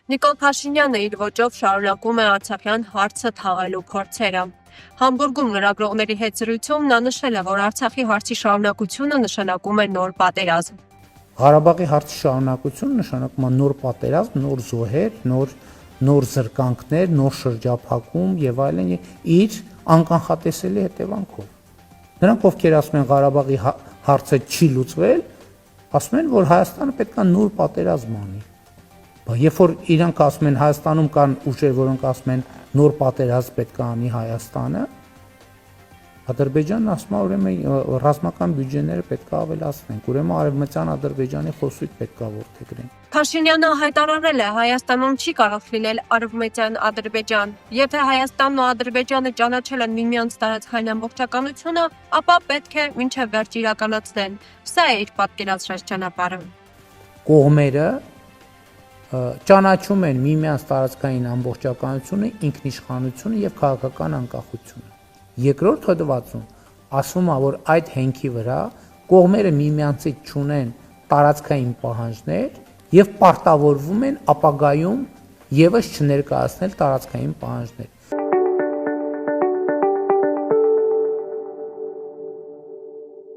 Նիկոլ Փաշինյանը իր ոճով շարունակում է արցախյան հարցը թաղելու փորձերը։ Համբուրգում լրագրողների հետ զրույցում նա նշել է, որ Արցախի հարցի շարունակությունը նշանակում է նոր պատերազմ։ Ղարաբաղի հարցի շարունակությունը նշանակում է նոր պատերազմ, նոր զոհեր, նոր զրկանքներ, նոր շրջափակում եւ այլն իր անկանխատեսելի հետևանքով։ Նրանք, ովքեր ասում են Ղարաբաղի հարցը չի լուծվել, ասում են, որ Հայաստանը պետք է նոր պատերազմ անի։ Երբ որ իրանք ասում են Հայաստանում կան ուժեր, որոնք ասում են նոր պատերազմ պետք է անի Հայաստանը, Ադրբեջանն ասում է, ուրեմն ռազմական բյուջեները պետք է ավելացնենք, ուրեմն արևմտյան Ադրբեջանի խոսույթ պետք է որդեգրենք։ Փաշինյանը հայտարարել է, Հայաստանում չի կարող լինել արևմտյան Ադրբեջան։ Եթե Հայաստանն ու Ադրբեջանը ճանաչել են միմյանց տարածքային ամբողջականությունը, ապա պետք է մինչև վերջ իրականացնեն։ Սա է իր պատկերացրած ճանապարհը։ Կողմերը ճանաչում են միմյանց տարածքային ամբողջականությունը, ինքնիշխանությունը եւ քաղաքական անկախությունը։ Երկրորդ հոդվածում ասվում է, որ այդ հենքի վրա կողմերը միմյանցից չունեն տարածքային պահանջներ եւ պարտավորվում են ապագայում եւս չներկայացնել տարածքային պահանջներ։